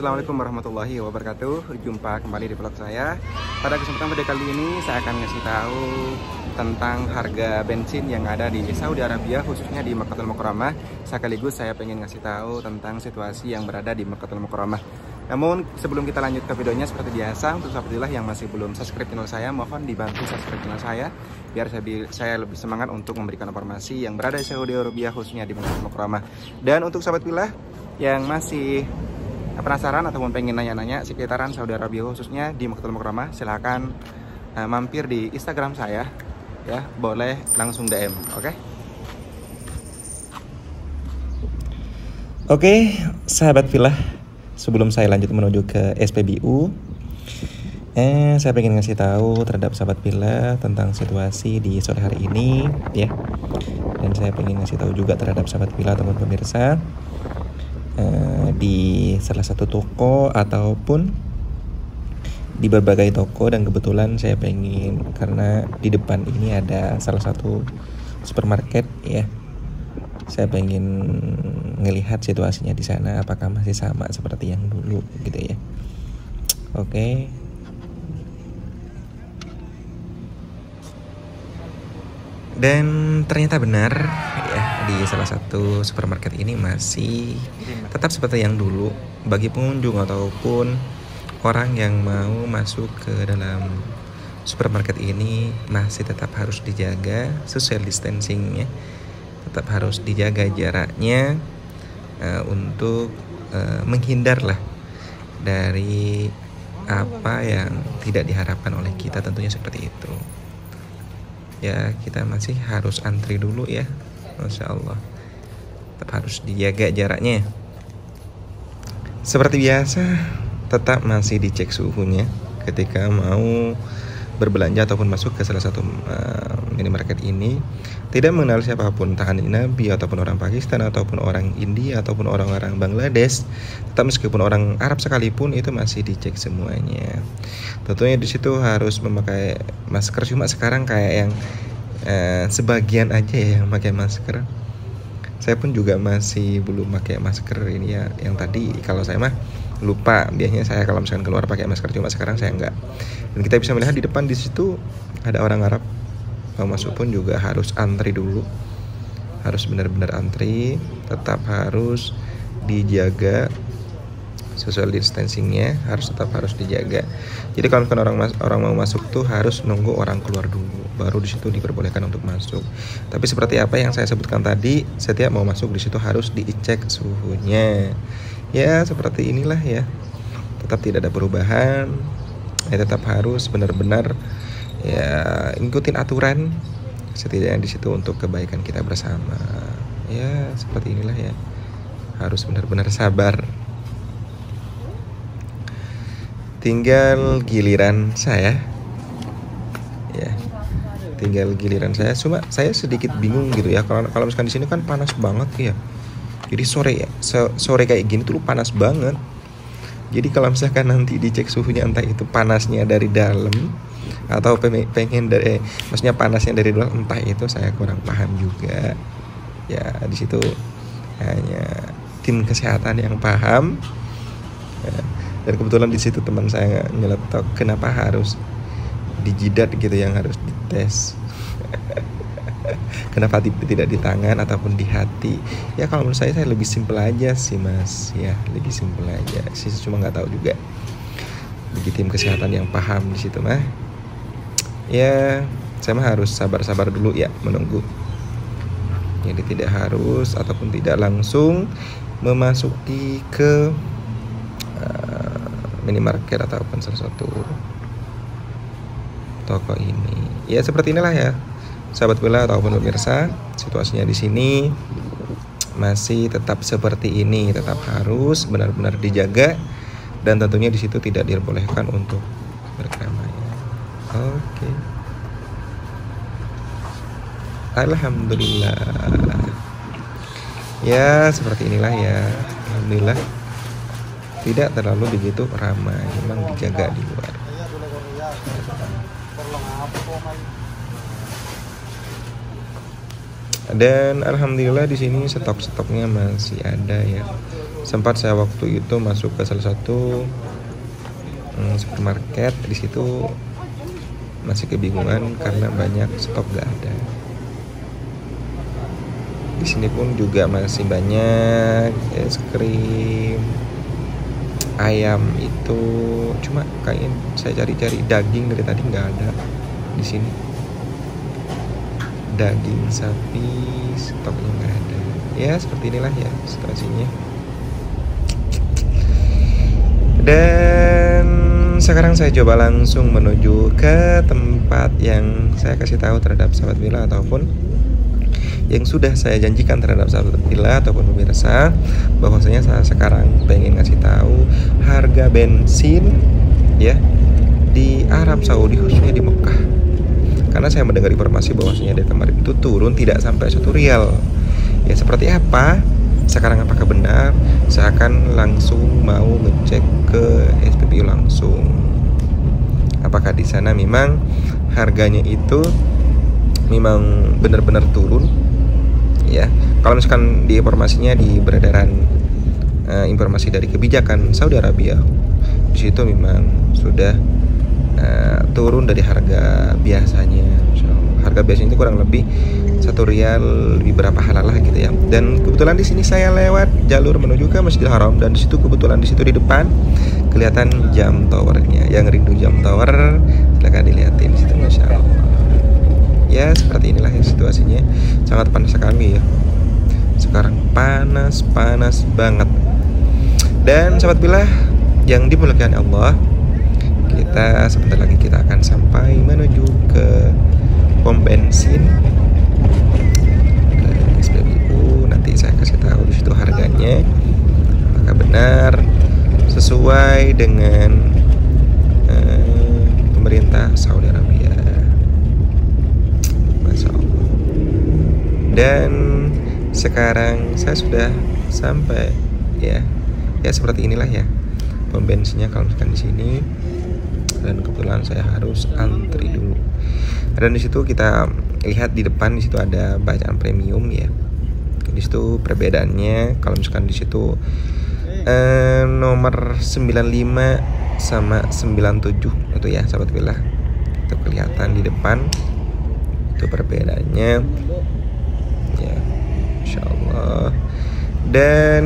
Assalamualaikum warahmatullahi wabarakatuh. Jumpa kembali di vlog saya. Pada kesempatan pada kali ini saya akan ngasih tahu tentang harga bensin yang ada di Saudi Arabia, khususnya di Makkahul Mukarramah. Sekaligus saya pengen ngasih tahu tentang situasi yang berada di Makkahul Mukarramah. Namun sebelum kita lanjut ke videonya, seperti biasa untuk sahabat yang masih belum subscribe channel saya, mohon dibantu subscribe channel saya biar saya lebih semangat untuk memberikan informasi yang berada di Saudi Arabia, khususnya di Makkahul Mukarramah. Dan untuk sahabat pilih yang masih penasaran ataupun pengen nanya-nanya sekitaran Saudi Arabia, khususnya di Makkahul Mukarramah, silahkan mampir di Instagram saya ya, boleh langsung DM. Oke, sahabat villa, sebelum saya lanjut menuju ke SPBU, saya pengen ngasih tahu terhadap sahabat villa tentang situasi di sore hari ini ya. Dan saya pengen ngasih tahu juga terhadap sahabat villa ataupun pemirsa di salah satu toko ataupun di berbagai toko, dan kebetulan saya pengen, karena di depan ini ada salah satu supermarket ya, saya pengen ngelihat situasinya di sana apakah masih sama seperti yang dulu gitu ya. Oke. Dan ternyata benar ya, di salah satu supermarket ini masih tetap seperti yang dulu. Bagi pengunjung ataupun orang yang mau masuk ke dalam supermarket ini masih tetap harus dijaga social distancing ya. Tetap harus dijaga jaraknya untuk menghindar lah dari apa yang tidak diharapkan oleh kita, tentunya seperti itu. Ya, kita masih harus antri dulu ya, Masya Allah. Tetap harus dijaga jaraknya. Seperti biasa, tetap masih dicek suhunya ketika mau berbelanja ataupun masuk ke salah satu minimarket ini. Tidak mengenal siapapun, entah Nabi ataupun orang Pakistan ataupun orang India ataupun orang-orang Bangladesh, tetap meskipun orang Arab sekalipun itu masih dicek semuanya. Tentunya di situ harus memakai masker, cuma sekarang kayak yang sebagian aja ya yang pakai masker. Saya pun juga masih belum pakai masker ini ya. Yang tadi kalau saya mah lupa, biasanya saya kalau misalkan keluar pakai masker, cuma sekarang saya enggak. Dan kita bisa melihat di depan di situ ada orang Arab. Mau masuk pun juga harus antri dulu. Harus benar-benar antri, tetap harus dijaga social distancingnya, tetap harus dijaga. Jadi kalau orang mau masuk tuh harus nunggu orang keluar dulu, baru di situ diperbolehkan untuk masuk. Tapi seperti apa yang saya sebutkan tadi, setiap mau masuk di situ harus dicek suhunya. Ya seperti inilah ya, tetap tidak ada perubahan. Ya, tetap harus benar-benar ya ikutin aturan, setidaknya di situ untuk kebaikan kita bersama. Ya seperti inilah ya, harus benar-benar sabar. Tinggal giliran saya ya, cuma saya sedikit bingung gitu ya, kalau misalkan di sini kan panas banget ya. Jadi sore kayak gini tuh panas banget. Jadi kalau misalkan nanti dicek suhunya, entah itu panasnya dari dalam atau maksudnya panasnya dari luar, entah itu saya kurang paham juga. Ya di situ hanya tim kesehatan yang paham. Ya, dan kebetulan di situ teman saya nyeletok, kenapa harus di jidat gitu yang harus dites. Kenapa tidak di tangan ataupun di hati? Ya kalau menurut saya lebih simpel aja sih mas, ya lebih simpel aja sih, cuma nggak tahu juga bagi tim kesehatan yang paham di situ mah. Ya saya mah harus sabar-sabar dulu ya, menunggu. Jadi tidak harus ataupun tidak langsung memasuki ke minimarket ataupun salah satu toko ini. Ya seperti inilah ya, sahabat villa ataupun pemirsa, situasinya di sini masih tetap seperti ini, tetap harus benar-benar dijaga, dan tentunya di situ tidak diperbolehkan untuk berkeramaian. Oke. Alhamdulillah. Ya seperti inilah ya, alhamdulillah tidak terlalu begitu ramai, memang dijaga di luar. Dan alhamdulillah di sini stok-stoknya masih ada ya. Sempat saya waktu itu masuk ke salah satu supermarket, di situ masih kebingungan karena banyak stok gak ada. Di sini pun juga masih banyak es krim, ayam itu, cuma kayaknya saya cari-cari daging dari tadi nggak ada di sini. Daging sapi stoknya nggak ada. Ya seperti inilah ya situasinya. Dan sekarang saya coba langsung menuju ke tempat yang saya kasih tahu terhadap sahabat Bila ataupun yang sudah saya janjikan terhadap sahabat Bila ataupun pemirsa, bahwasanya saya sekarang pengen ngasih tahu harga bensin ya di Arab Saudi, khususnya di Mekah. Karena saya mendengar informasi bahwasanya dari kemarin itu turun tidak sampai 1 rial. Ya seperti apa? Sekarang apakah benar? Saya akan langsung mau ngecek ke SPBU langsung. Apakah di sana memang harganya itu memang benar-benar turun? Ya, kalau misalkan di informasinya di beredaran informasi dari kebijakan Saudi Arabia, di situ memang sudah turun dari harga biasanya. Harga biasanya itu kurang lebih 1 rial lebih berapa halalah gitu ya. Dan kebetulan di sini saya lewat jalur menuju ke Masjidil Haram, dan di situ kebetulan di situ di depan kelihatan jam towernya. Yang rindu jam tower silakan dilihatin di situ, masya Allah. Ya seperti inilah ya situasinya, sangat panas sekali ya. Sekarang panas banget. Dan sahabat Bila yang dimuliakan Allah, kita sebentar lagi kita akan sampai menuju ke pom bensin ke SPBU. Nanti saya kasih tahu di situ harganya apakah benar sesuai dengan pemerintah Saudi Arabia. Masya Allah. Dan sekarang saya sudah sampai ya seperti inilah ya pom bensinnya kalau misalkan di sini. Dan kebetulan saya harus antri dulu. Dan di situ kita lihat di depan, di situ ada bacaan premium ya. Di situ perbedaannya kalau misalkan di situ nomor 95 sama 97 itu ya sahabat Bila. Itu kelihatan di depan. Itu perbedaannya. Ya, insyaallah. Dan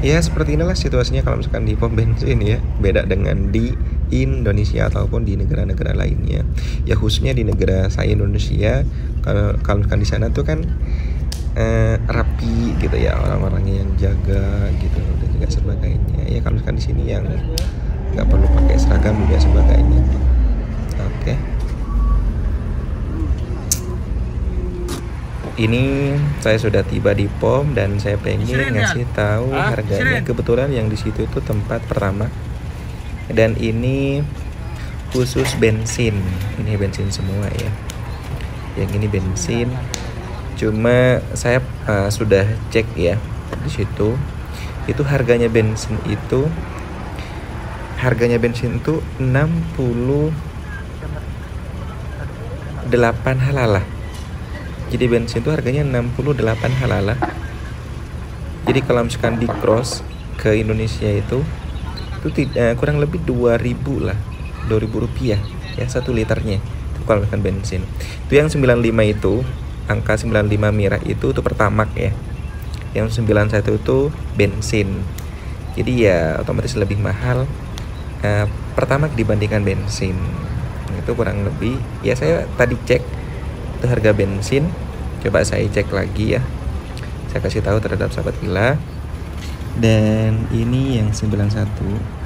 ya seperti inilah situasinya kalau misalkan di pom bensin ya. Beda dengan di Indonesia ataupun di negara-negara lainnya. Ya khususnya di negara saya Indonesia, kalau misalkan di sana tuh kan rapi gitu ya, orang-orangnya yang jaga gitu dan juga sebagainya. Ya kalau misalkan di sini yang nggak perlu pakai seragam juga sebagainya. Oke. Ini saya sudah tiba di pom dan saya pengen ngasih tahu harganya. Kebetulan yang di situ itu tempat pertama. Dan ini khusus bensin. Ini bensin semua ya. Yang ini bensin. Cuma saya sudah cek ya di situ. Itu harganya bensin itu 68 halalah. Jadi bensin itu harganya 68 halalah. Jadi kalau misalkan di cross ke Indonesia itu kurang lebih 2.000 lah, 2.000 rupiah ya 1 liternya. Itu kalau misalkan bensin. Itu yang 95 itu, angka 95 merah itu Pertamax ya. Yang 91 itu bensin. Jadi ya otomatis lebih mahal Pertamax dibandingkan bensin. Itu kurang lebih ya, saya tadi cek itu harga bensin. Coba saya cek lagi ya. Saya kasih tahu terhadap sahabat Bila. Dan ini yang 91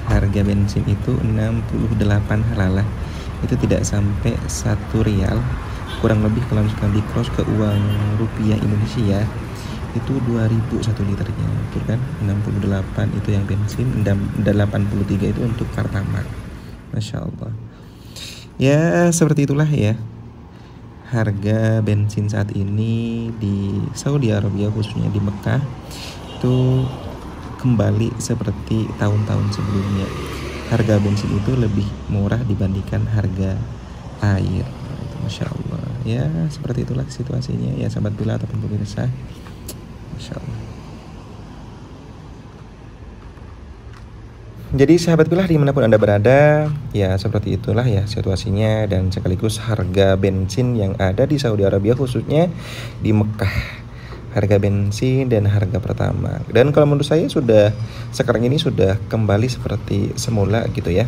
harga bensin itu 68 halalah. Itu tidak sampai 1 rial. Kurang lebih kalau misalkan di cross ke uang rupiah Indonesia itu 2.000 1 liternya. Itu kan 68 itu yang bensin, dan 83 itu untuk Pertamax. Masya Allah. Ya seperti itulah ya harga bensin saat ini di Saudi Arabia, khususnya di Mekah. Itu kembali seperti tahun-tahun sebelumnya. Harga bensin itu lebih murah dibandingkan harga air. Masya Allah. Ya seperti itulah situasinya ya sahabat bila ataupun pemirsa. Masya Allah. Jadi sahabat pilah dimanapun Anda berada, ya seperti itulah ya situasinya dan sekaligus harga bensin yang ada di Saudi Arabia khususnya di Mekah. Harga bensin dan harga pertama. Dan kalau menurut saya sekarang ini sudah kembali seperti semula gitu ya.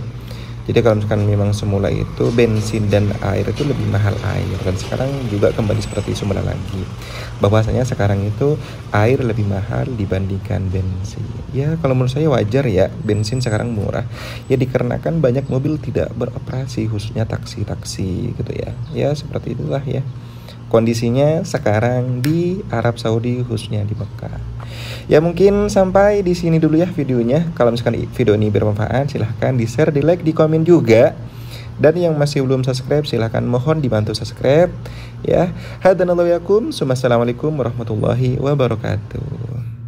Jadi kalau misalkan memang semula itu bensin dan air itu lebih mahal air, dan sekarang juga kembali seperti semula lagi. Bahwasanya sekarang itu air lebih mahal dibandingkan bensin. Ya kalau menurut saya wajar ya bensin sekarang murah. Ya dikarenakan banyak mobil tidak beroperasi khususnya taksi-taksi gitu ya. Ya seperti itulah ya kondisinya sekarang di Arab Saudi khususnya di Mekah. Ya mungkin sampai di sini dulu ya videonya. Kalau misalkan video ini bermanfaat silahkan di share, di like, di komen juga. Dan yang masih belum subscribe silahkan mohon dibantu subscribe ya. Hadanallahu yakum. Assalamualaikum warahmatullahi wabarakatuh.